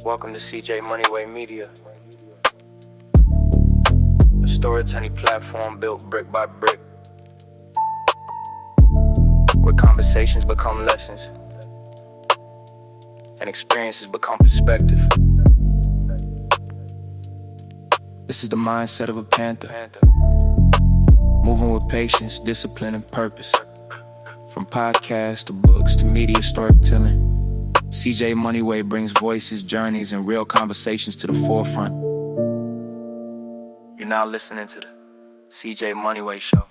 Welcome to CJ Moneyway Media, a storytelling platform built brick by brick, where conversations become lessons and experiences become perspective. This is the mindset of a panther, moving with patience, discipline, and purpose. From podcasts to books to media storytelling, CJ Moneyway brings voices, journeys, and real conversations to the forefront. You're now listening to the CJ Moneyway Show.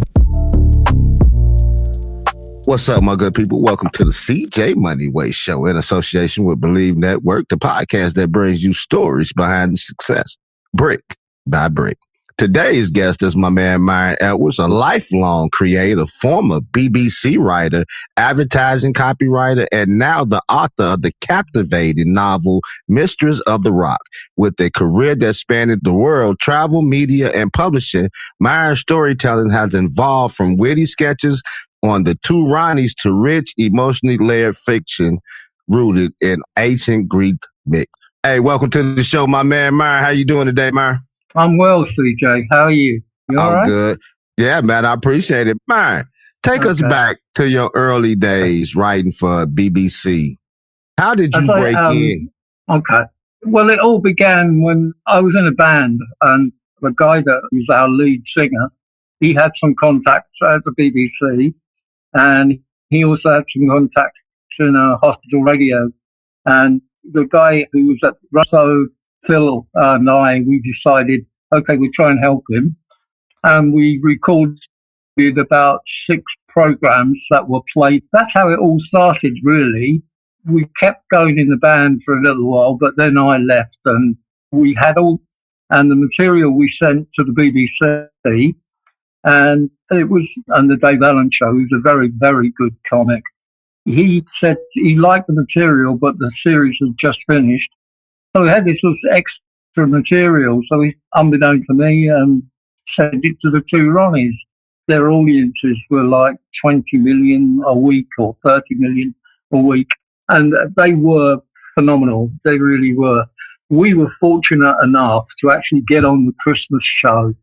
What's up, my good people? Welcome to the CJ Moneyway Show in association with Believe Network, the podcast that brings you stories behind the success, brick by brick. Today's guest is my man, Myron Edwards, a lifelong creator, former BBC writer, advertising copywriter, and now the author of the captivating novel, Mistress of the Rock. With a career that spanned the world, travel, media, and publishing, Myron's storytelling has evolved from witty sketches on the Two Ronnies to rich, emotionally layered fiction rooted in ancient Greek myth. Hey, welcome to the show, my man, Myron. How you doing today, Myron? I'm well, CJ. How are you? You all right? I'm good. Yeah, man, I appreciate it. Myron, take us back to your early days writing for BBC. How did you break in? Okay. Well, it all began when I was in a band, and the guy that was our lead singer, he had some contacts at the BBC, and he also had some contacts in a hospital radio. And the guy who was at Russo, Phil and I, we decided, okay, we'll try and help him. And we recorded about 6 programs that were played. That's how it all started, really. We kept going in the band for a little while, but then I left, and we had all, and the material we sent to the BBC, and it was, and the Dave Allen Show, he was a very, very good comic. He said he liked the material, but the series had just finished. So we had this extra material. So he, unbeknown to me, sent it to the Two Ronnies. Their audiences were like 20 million a week or 30 million a week. And they were phenomenal. They really were. We were fortunate enough to actually get on the Christmas show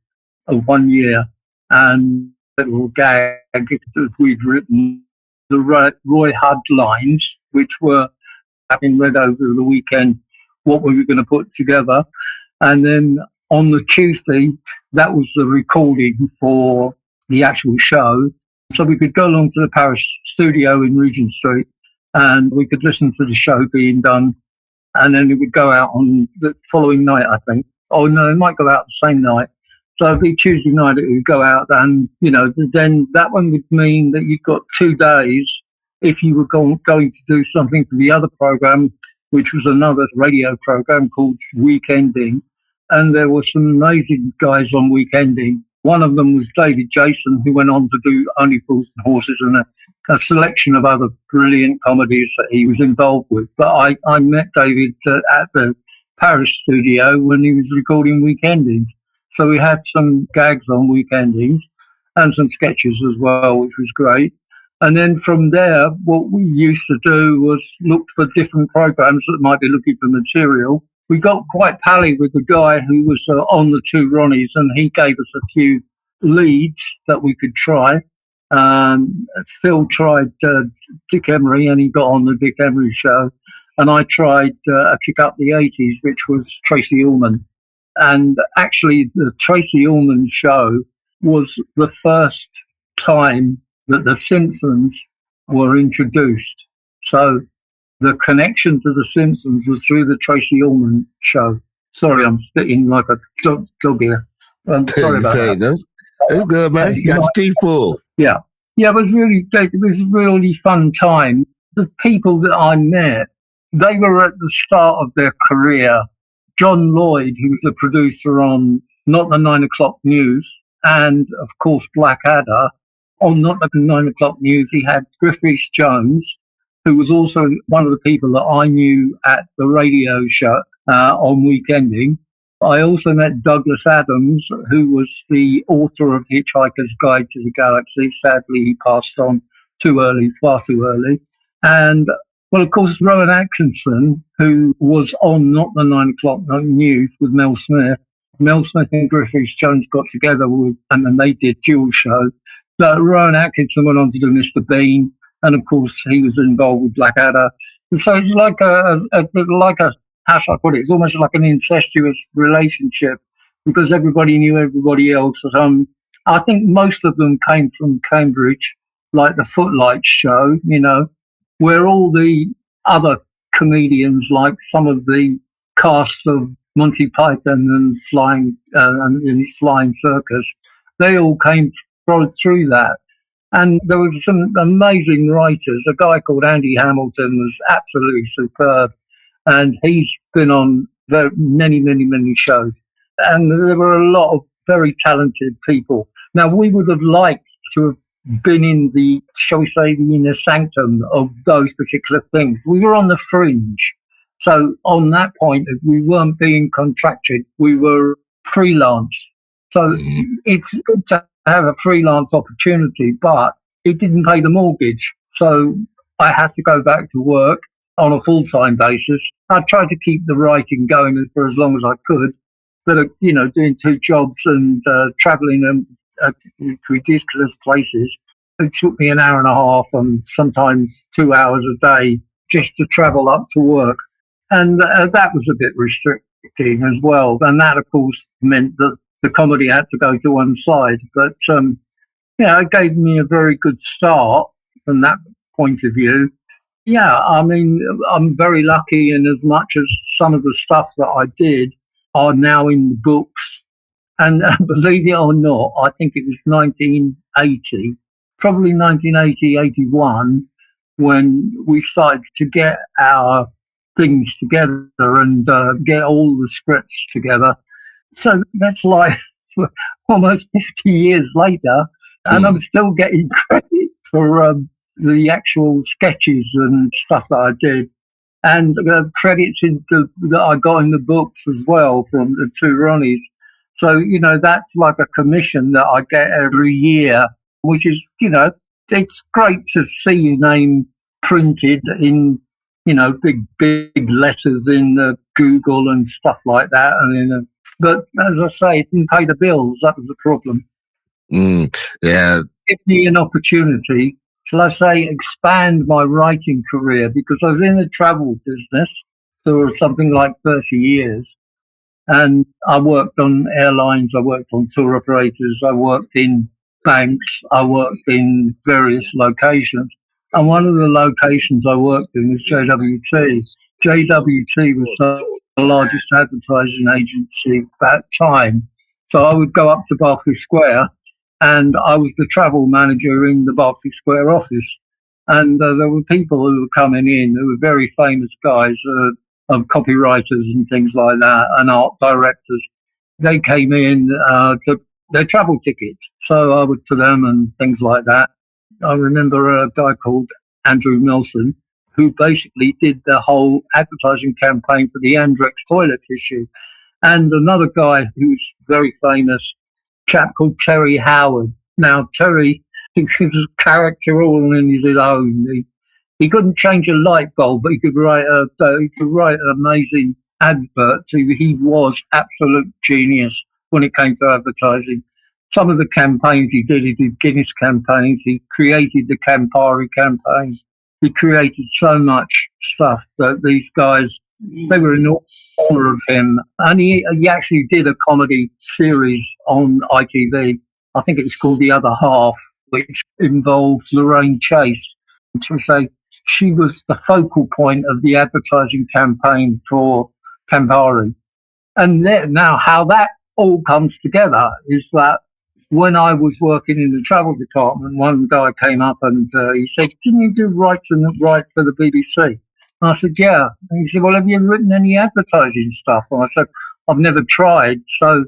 of one year. And a little gag that we'd written, the Roy Hudd lines, which were having read over the weekend what we were going to put together. And then on the Tuesday, that was the recording for the actual show. So we could go along to the Paris studio in Regent Street and we could listen to the show being done. And then it would go out on the following night, I think. Oh, no, it might go out the same night. So it'd be Tuesday night, it would go out. And, you know, then that one would mean that you've got 2 days if you were going to do something for the other program, which was another radio program called Weekending. And there were some amazing guys on Weekending. One of them was David Jason, who went on to do Only Fools and Horses and a selection of other brilliant comedies that he was involved with. But I met David at the Paris studio when he was recording Weekendings. So we had some gags on Weekendings and some sketches as well, which was great. And then from there, what we used to do was look for different programs that might be looking for material. We got quite pally with the guy who was on the Two Ronnies, and he gave us a few leads that we could try. Phil tried Dick Emery, and he got on the Dick Emery show. And I tried a Kick Up the 80s, which was Tracy Ullman. And actually, the Tracy Ullman show was the first time that The Simpsons were introduced. So the connection to The Simpsons was through the Tracy Ullman show. Sorry, I'm spitting like a dog here. Sorry about that. That's good, man. You got your teeth full. Yeah. Yeah, it was a really fun time. The people that I met, they were at the start of their career. John Lloyd, who was the producer on Not the 9 o'clock News, and of course Blackadder. On Not the 9 o'clock News, he had Griffiths Jones, who was also one of the people that I knew at the radio show on Weekending. I also met Douglas Adams, who was the author of Hitchhiker's Guide to the Galaxy. Sadly, he passed on too early, far too early. And Well, of course, Rowan Atkinson, who was on Not the 9 o'clock news with Mel Smith. Mel Smith and Griffith Jones got together and then they did dual show. But Rowan Atkinson went on to do Mr. Bean, and of course he was involved with Blackadder. And so it's like a how shall I put it? It's almost like an incestuous relationship because everybody knew everybody else. I think most of them came from Cambridge, like the Footlights show, where all the other comedians, like some of the cast of Monty Python and in his Flying Circus, they all came through that. And there was some amazing writers. A guy called Andy Hamilton was absolutely superb, and he's been on many, many, many shows. And there were a lot of very talented people. Now, we would have liked to have been in the, shall we say, the inner sanctum of those particular things. We were on the fringe. So on that point, we weren't being contracted. We were freelance. So it's good to have a freelance opportunity, but it didn't pay the mortgage. So I had to go back to work on a full-time basis. I tried to keep the writing going for as long as I could, but, doing 2 jobs and traveling to ridiculous places. It took me an hour and a half and sometimes 2 hours a day just to travel up to work. And that was a bit restricting as well. And that, of course, meant that the comedy had to go to one side. But, it gave me a very good start from that point of view. Yeah, I mean, I'm very lucky in as much as some of the stuff that I did are now in the books. And believe it or not, I think it was 1980, probably 1980, 81, when we started to get our things together and get all the scripts together. So that's like almost 50 years later, and I'm still getting credit for the actual sketches and stuff that I did, and credits that I got in the books as well from the Two Ronnies. So, that's like a commission that I get every year, which is, it's great to see your name printed in, big letters in Google and stuff like that. But as I say, it didn't pay the bills. That was the problem. Yeah. Give me an opportunity, shall I say, expand my writing career, because I was in the travel business for something like 30 years. And I worked on airlines, I worked on tour operators, I worked in banks, I worked in various locations. And one of the locations I worked in was JWT. JWT was the largest advertising agency at that time. So I would go up to Berkeley Square, and I was the travel manager in the Berkeley Square office. And there were people who were coming in who were very famous guys, of copywriters and things like that, and art directors. They came in to their travel tickets. So I would to them and things like that. I remember a guy called Andrew Milson, who basically did the whole advertising campaign for the Andrex toilet tissue. And another guy who's very famous, chap called Terry Howard. Now, Terry, his character all in his own. He couldn't change a light bulb, but he could write an amazing advert. He was absolute genius when it came to advertising. Some of the campaigns he did Guinness campaigns. He created the Campari campaign. He created so much stuff that these guys, they were in awe of him. And he actually did a comedy series on ITV. I think it was called The Other Half, which involved Lorraine Chase. She was the focal point of the advertising campaign for Campari. And now how that all comes together is that when I was working in the travel department, one guy came up and he said, "Didn't you do write for the BBC?" And I said, "Yeah." And he said, "Well, have you written any advertising stuff?" And I said, "I've never tried." So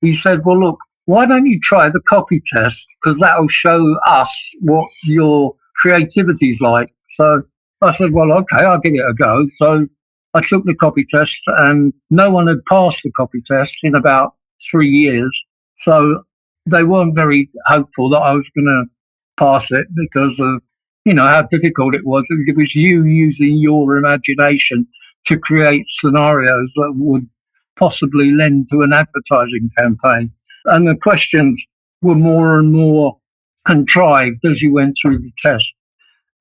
he said, "Well, look, why don't you try the copy test? Because that will show us what your creativity's like." So I said, "Well, okay, I'll give it a go." So I took the copy test, and no one had passed the copy test in about 3 years. So they weren't very hopeful that I was going to pass it because of, how difficult it was. It was you using your imagination to create scenarios that would possibly lend to an advertising campaign. And the questions were more and more contrived as you went through the test.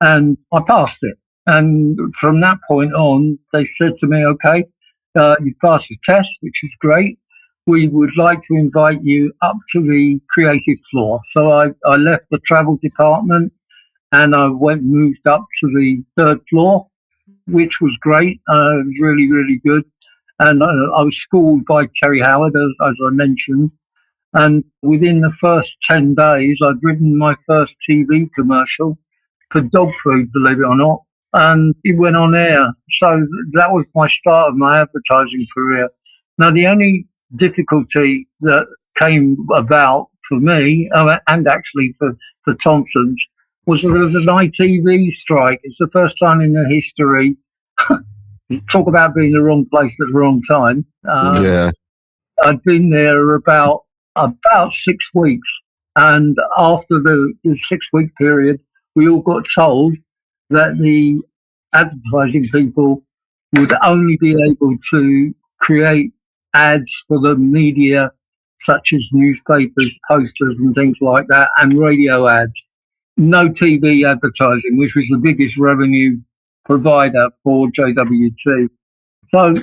And I passed it. And from that point on, they said to me, okay, you passed the test, which is great. We would like to invite you up to the creative floor. So I left the travel department and I moved up to the third floor, which was great. It was really, really good. And I was schooled by Terry Howard, as I mentioned. And within the first 10 days, I'd written my first TV commercial for dog food, believe it or not. And it went on air. So that was my start of my advertising career. Now, the only difficulty that came about for me, and actually for Thompson's, was that there was an ITV strike. It's the first time in the history. Talk about being in the wrong place at the wrong time. Yeah. I'd been there about 6 weeks. And after the 6-week period, we all got told that the advertising people would only be able to create ads for the media, such as newspapers, posters and things like that, and radio ads. No TV advertising, which was the biggest revenue provider for JWT. So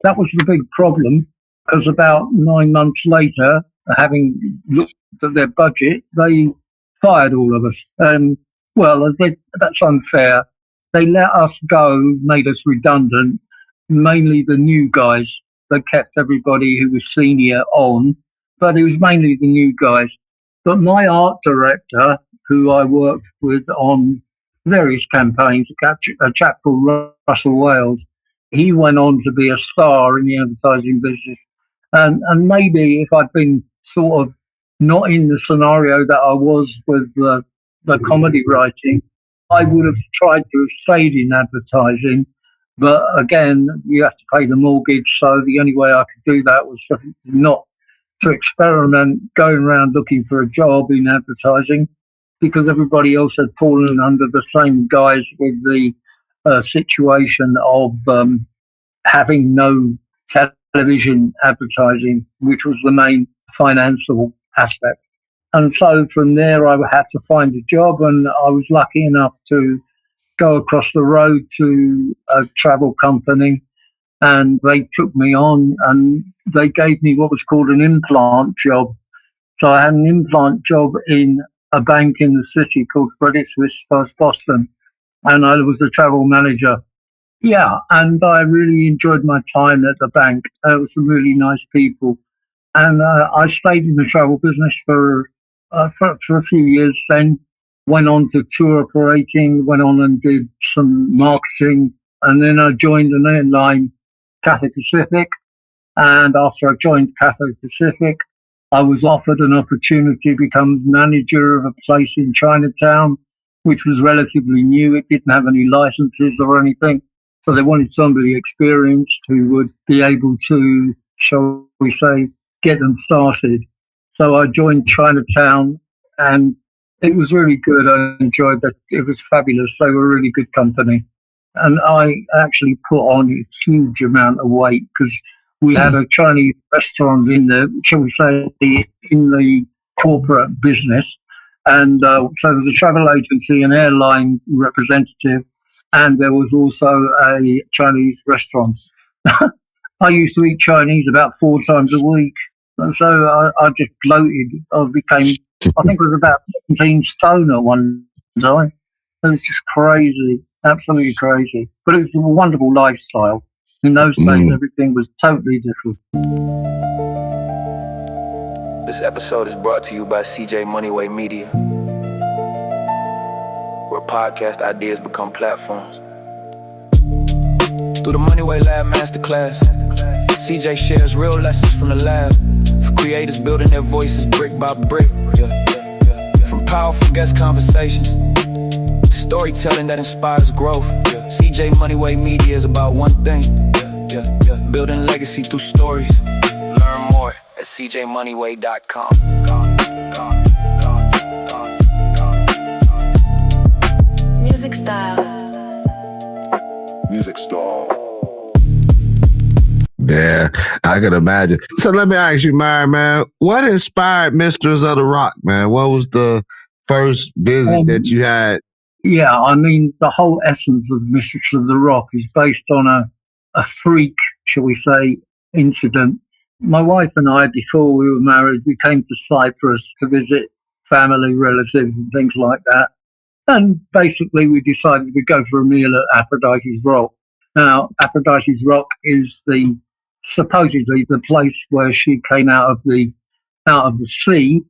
that was the big problem, because about 9 months later, having looked at their budget, they fired all of us. And well, that's unfair. They let us go, made us redundant, mainly the new guys. They kept everybody who was senior on, but it was mainly the new guys. But my art director, who I worked with on various campaigns, a chap called Russell Wales, he went on to be a star in the advertising business. And maybe if I'd been sort of not in the scenario that I was with the comedy writing, I would have tried to have stayed in advertising. But again, you have to pay the mortgage. So the only way I could do that was not to experiment going around looking for a job in advertising, because everybody else had fallen under the same guise with the situation of having no television advertising, which was the main financial aspect. And so from there, I had to find a job, and I was lucky enough to go across the road to a travel company, and they took me on and they gave me what was called an implant job. So I had an implant job in a bank in the city called Credit Suisse First Boston, and I was the travel manager. Yeah, and I really enjoyed my time at the bank. It was some really nice people. And I stayed in the travel business for a few years, then went on to tour operating, went on and did some marketing, and then I joined an airline, Cathay Pacific. And after I joined Cathay Pacific, I was offered an opportunity to become manager of a place in Chinatown, which was relatively new. It didn't have any licenses or anything. So they wanted somebody experienced who would be able to, shall we say, get them started. So I joined Chinatown, and it was really good. I enjoyed that. It was fabulous. They were a really good company. And I actually put on a huge amount of weight, because we had a Chinese restaurant in the, shall we say, in the corporate business. And so there was a travel agency, an airline representative, and there was also a Chinese restaurant. I used to eat Chinese about 4 times a week. And so I just bloated. I think it was about 17 stone at one time. It was just crazy, absolutely crazy. But it was a wonderful lifestyle. In those days, everything was totally different. This episode is brought to you by CJ Moneyway Media, where podcast ideas become platforms. Through the Moneyway Lab Masterclass, CJ shares real lessons from the lab for creators building their voices brick by brick. From powerful guest conversations to storytelling that inspires growth. CJ Moneyway Media is about one thing: building legacy through stories. Learn more at cjmoneyway.com. Music style. Music style. Yeah, I can imagine. So let me ask you, Myron, man, what inspired Mistress of the Rock, man? What was the first visit that you had? Yeah, I mean, the whole essence of Mistress of the Rock is based on a freak, shall we say, incident. My wife and I, before we were married, we came to Cyprus to visit family, relatives, and things like that. And basically, we decided we'd go for a meal at Aphrodite's Rock. Now, Aphrodite's Rock is supposedly the place where she came out of the sea.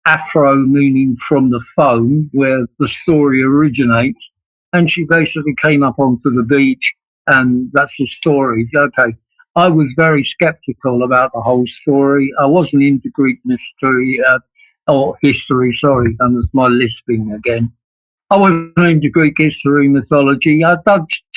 Afro meaning from the foam, where the story originates. And she basically came up onto the beach, and that's the story. Okay. I was very skeptical about the whole story. I wasn't into Greek mystery or history. Sorry, that was my lisping again. I wasn't into Greek history, mythology. I'd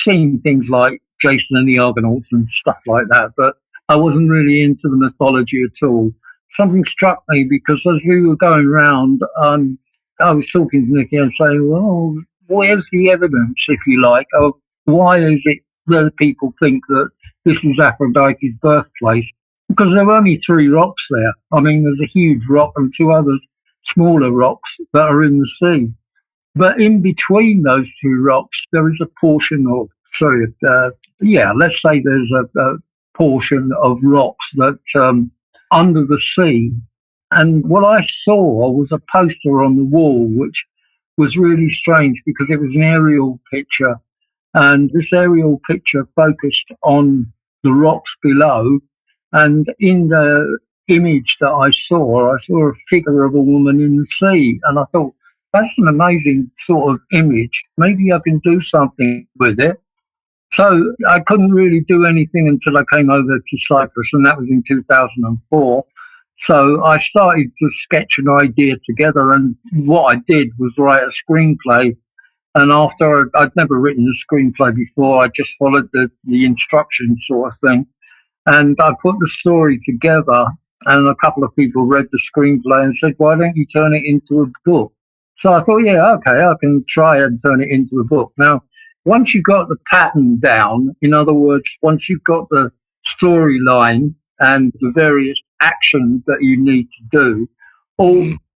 seen things like Jason and the Argonauts and stuff like that, but I wasn't really into the mythology at all. Something struck me because as we were going round, I was talking to Nikki and saying, well, where's the evidence, if you like, of why is it that people think that this is Aphrodite's birthplace? Because there are only 3 rocks there. I mean, there's a huge rock and 2 others, smaller rocks that are in the sea. But in between those 2 rocks, there is a portion of, let's say there's a portion of rocks that under the sea. And what I saw was a poster on the wall, which was really strange because it was an aerial picture. And this aerial picture focused on the rocks below. And in the image that I saw a figure of a woman in the sea. And I thought, that's an amazing sort of image. Maybe I can do something with it. So I couldn't really do anything until I came over to Cyprus, and that was in 2004. So I started to sketch an idea together, and what I did was write a screenplay. And after I'd never written a screenplay before, I just followed the instructions sort of thing. And I put the story together, and a couple of people read the screenplay and said, why don't you turn it into a book? So I thought, yeah, okay, I can try and turn it into a book. Now, once you've got the pattern down, in other words, once you've got the storyline and the various actions that you need to do,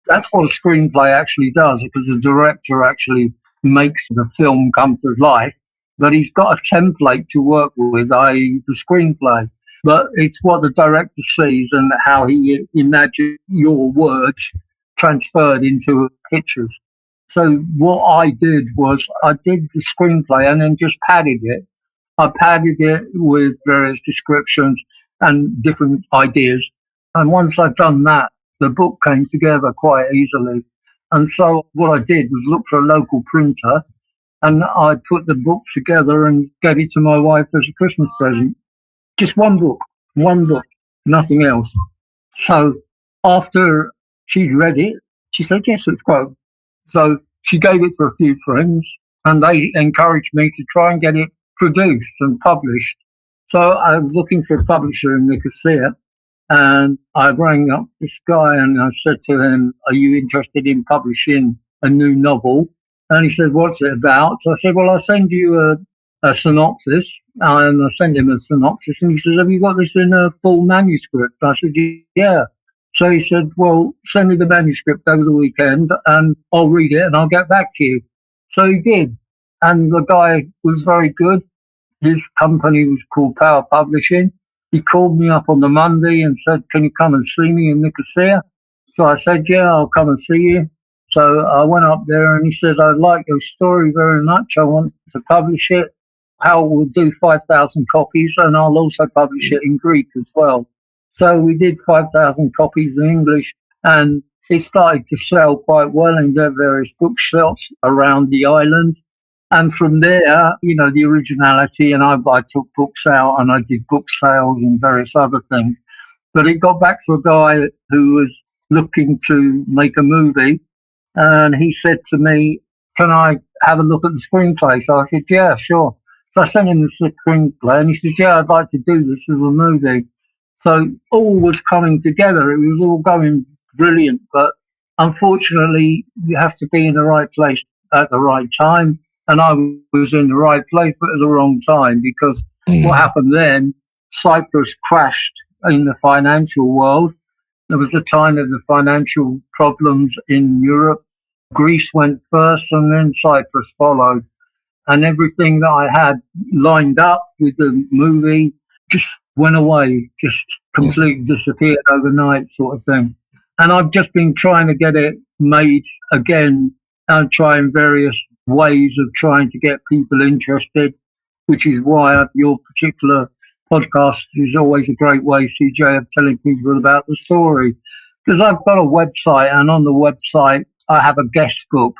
that's what a screenplay actually does, because the director actually makes the film come to life, but he's got a template to work with, i.e. the screenplay. But it's what the director sees and how he imagines your words transferred into pictures. So what I did was I did the screenplay and then just padded it. I padded it with various descriptions and different ideas. And once I'd done that, the book came together quite easily. And so what I did was look for a local printer, and I put the book together and gave it to my wife as a Christmas present. Just one book, nothing else. So after she'd read it, she said, yes, it's great. So she gave it to a few friends, and they encouraged me to try and get it produced and published. So I was looking for a publisher in Nicosia, and I rang up this guy and I said to him, are you interested in publishing a new novel? And he said, what's it about? So I said, well, I'll send you a synopsis. And I sent him a synopsis, and he says, have you got this in a full manuscript? I said, yeah. So he said, well, send me the manuscript over the weekend and I'll read it and I'll get back to you. So he did. And the guy was very good. His company was called Power Publishing. He called me up on the Monday and said, can you come and see me in Nicosia? So I said, yeah, I'll come and see you. So I went up there and he said, I like your story very much. I want to publish it. How we'll do 5,000 copies, and I'll also publish it in Greek as well. So we did 5,000 copies in English, and it started to sell quite well in the various bookshops around the island. And from there, the originality, and I took books out and I did book sales and various other things. But it got back to a guy who was looking to make a movie, and he said to me, can I have a look at the screenplay? So I said, yeah, sure. So I sent him the screenplay, and he said, yeah, I'd like to do this as a movie. So all was coming together. It was all going brilliant. But unfortunately, you have to be in the right place at the right time. and I was in the right place but at the wrong time, because what happened then, Cyprus crashed in the financial world. There was a time of the financial problems in Europe. Greece went first and then Cyprus followed. And everything that I had lined up with the movie just went away, just completely disappeared overnight, sort of thing. And I've just been trying to get it made again and trying various ways of trying to get people interested, which is why your particular podcast is always a great way, CJ, of telling people about the story. Because I've got a website, and on the website I have a guest book.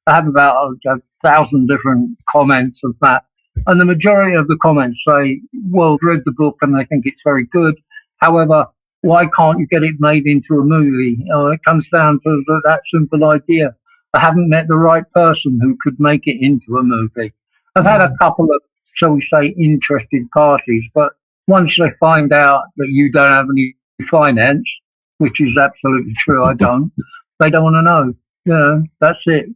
I have about 1,000 different comments of that. And the majority of the comments say, well, read the book and they think it's very good. However, why can't you get it made into a movie? It comes down to that simple idea. I haven't met the right person who could make it into a movie. I've had a couple of, shall we say, interested parties, but once they find out that you don't have any finance, which is absolutely true, I don't, they don't want to know. That's it.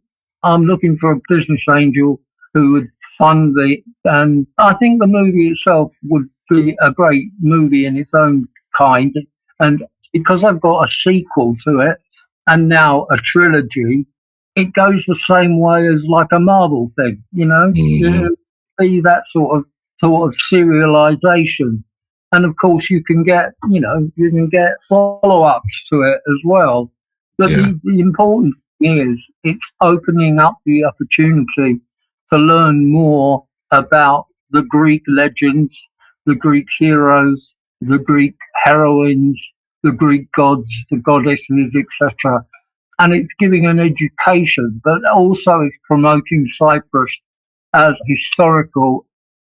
I'm looking for a business angel who would fund and I think the movie itself would be a great movie in its own kind. And because I've got a sequel to it and now a trilogy, it goes the same way as like a Marvel thing, be that sort of serialization. And of course you can get follow-ups to it as well. But the important is it's opening up the opportunity to learn more about the Greek legends, the Greek heroes, the Greek heroines, the Greek gods, the goddesses, etc. And it's giving an education, but also it's promoting Cyprus as historical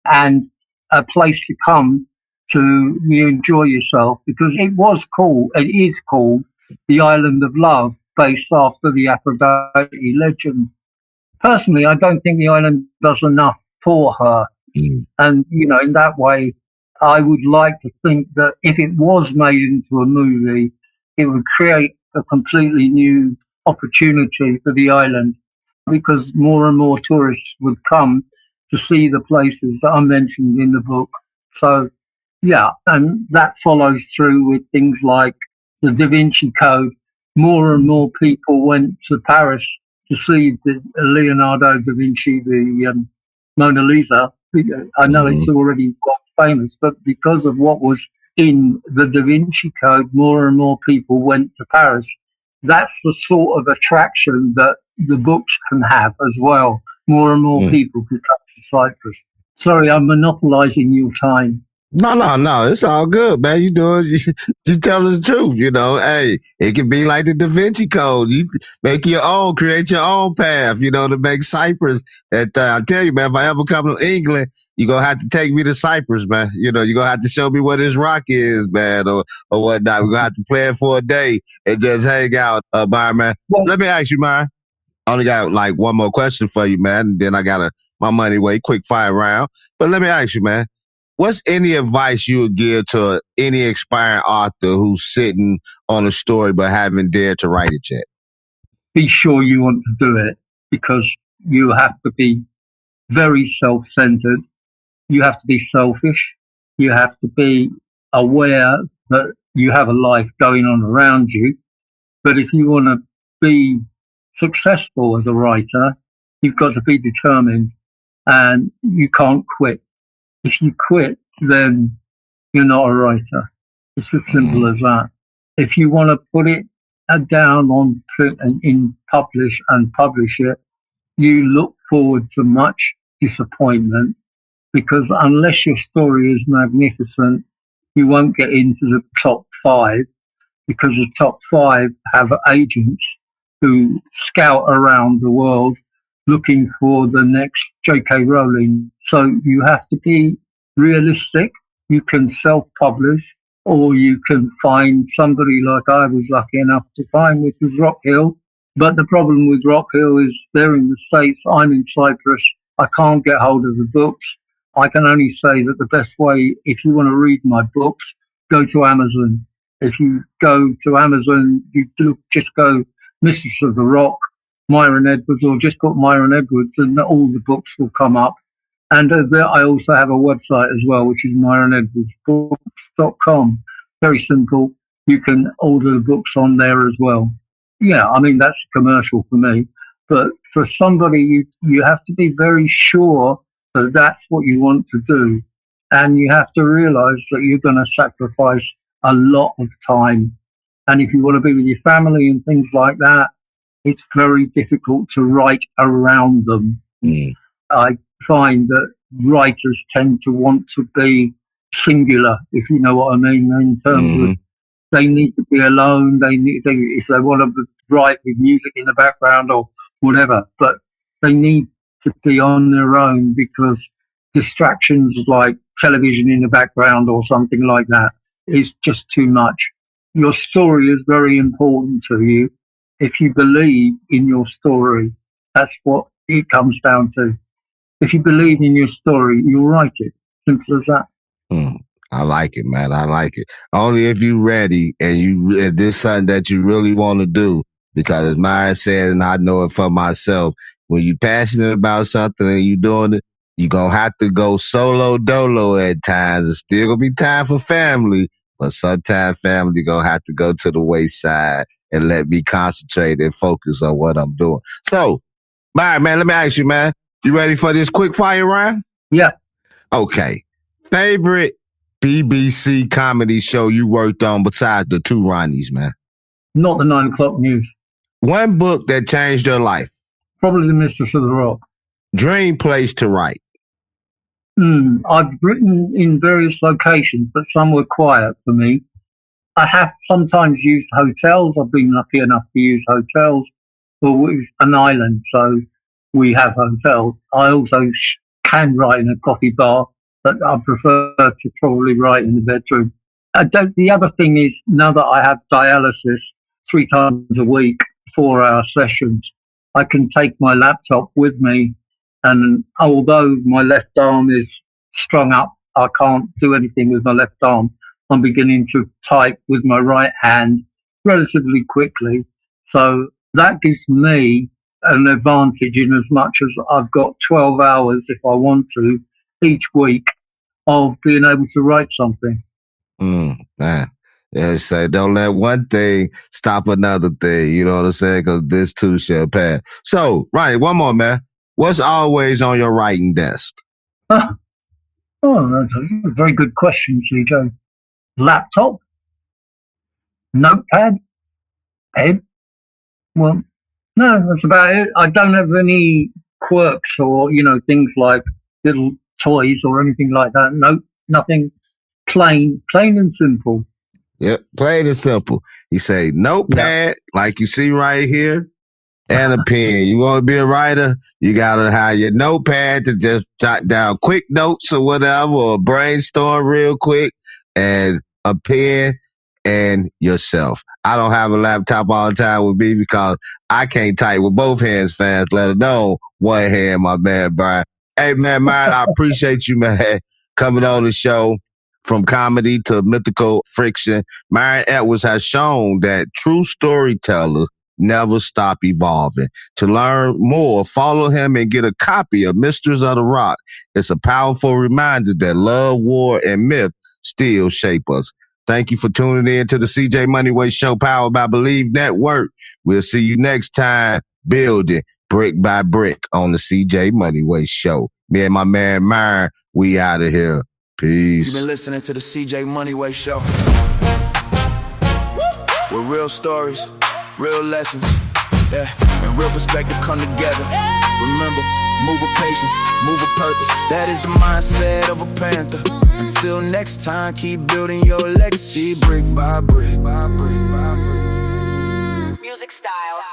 and a place to come to enjoy yourself, because it is called the Island of Love, based after the Aphrodite legend. Personally, I don't think the island does enough for her. And, in that way, I would like to think that if it was made into a movie, it would create a completely new opportunity for the island, because more and more tourists would come to see the places that are mentioned in the book. So, yeah, and that follows through with things like the Da Vinci Code. More and more people went to Paris to see the Leonardo da Vinci, the Mona Lisa. I know it's already quite famous, but because of what was in the Da Vinci Code, more and more people went to Paris. That's the sort of attraction that the books can have as well. More and more people could come to Cyprus. Sorry, I'm monopolizing your time. No. It's all good, man. You telling the truth, Hey, it can be like the Da Vinci Code. You make your own, create your own path, to make Cyprus. That I tell you, man, if I ever come to England, you're going to have to take me to Cyprus, man. You're going to have to show me what this rock is, man, or whatnot. We're going to have to plan for a day and just hang out, Myron, man. Well, let me ask you, Myron. I only got like one more question for you, man. And then I got my money way quick fire round. But let me ask you, man. What's any advice you would give to any aspiring author who's sitting on a story but haven't dared to write it yet? Be sure you want to do it, because you have to be very self-centered. You have to be selfish. You have to be aware that you have a life going on around you. But if you want to be successful as a writer, you've got to be determined, and you can't quit. If you quit, then you're not a writer. It's as simple as that. If you want to put it down on print and publish it, you look forward to much disappointment, because unless your story is magnificent, you won't get into the top 5, because the top 5 have agents who scout around the world looking for the next J.K. Rowling. So you have to be realistic. You can self-publish, or you can find somebody like I was lucky enough to find, which was Rock Hill. But the problem with Rock Hill is they're in the States, I'm in Cyprus. I can't get hold of the books. I can only say that the best way, if you want to read my books, go to Amazon. If you go to Amazon, just go Mistress of the Rock, Myron Edwards, or just put Myron Edwards, and all the books will come up. And I also have a website as well, which is myronedwardsbooks.com. Very simple. You can order the books on there as well. Yeah, I mean, that's a commercial for me. But for somebody, you have to be very sure that that's what you want to do. And you have to realize that you're going to sacrifice a lot of time. And if you want to be with your family and things like that, it's very difficult to write around them. I find that writers tend to want to be singular, if you know what I mean, in terms of they need to be alone. If they want to write with music in the background or whatever, but they need to be on their own because distractions like television in the background or something like that is just too much. Your story is very important to you. If you believe in your story, that's what it comes down to. If you believe in your story, you'll write it. Simple as that. I like it, man. I like it. Only if you're ready and this is something that you really want to do. Because as Myron said, and I know it for myself, when you're passionate about something and you're doing it, you're going to have to go solo dolo at times. It's still going to be time for family, but sometimes family going to have to go to the wayside and let me concentrate and focus on what I'm doing. So, Myron, man, let me ask you, man, you ready for this quick fire round? Yeah. Okay. Favorite BBC comedy show you worked on besides the Two Ronnies, man? Not the 9 o'clock news. One book that changed your life? Probably The Mistress of the Rock. Dream place to write? I've written in various locations, but some were quiet for me. I have sometimes used hotels. I've been lucky enough to use hotels. Well, it's an island, so we have hotels. I also can write in a coffee bar, but I prefer to probably write in the bedroom. The other thing is, now that I have dialysis 3 times a week, 4-hour sessions, I can take my laptop with me. And although my left arm is strung up, I can't do anything with my left arm. I'm beginning to type with my right hand relatively quickly. So that gives me an advantage in as much as I've got 12 hours, if I want to, each week of being able to write something. Man. Yeah, say don't let one thing stop another thing. You know what I'm saying? Because this too shall pass. So, right, one more, man. What's always on your writing desk? Oh, that's a very good question, CJ. Laptop, notepad, pen. Well, no, that's about it. I don't have any quirks or, things like little toys or anything like that. No, nothing. Plain and simple. Yep, plain and simple. You say notepad, like you see right here, and a pen. You want to be a writer, you got to have your notepad to just jot down quick notes or whatever, or brainstorm real quick, and a pen and yourself. I don't have a laptop all the time with me because I can't type with both hands fast, let alone one hand, my man, Brian. Hey, man, I appreciate you, man, coming on the show. From comedy to mythical friction, Myron Edwards has shown that true storytellers never stop evolving. To learn more, follow him and get a copy of Mistress of the Rock. It's a powerful reminder that love, war, and myth still shape us. Thank you for tuning in to the CJ Moneyway Show, powered by Believe Network. We'll see you next time, building brick by brick on the CJ Moneyway Show. Me and my man Myron, we out of here. Peace. You've been listening to the CJ Moneyway Show. Where real stories, real lessons, and real perspective come together. Remember, move with patience, move with purpose. That is the mindset of a panther. Until next time, keep building your legacy, brick by brick by brick by brick. Music style.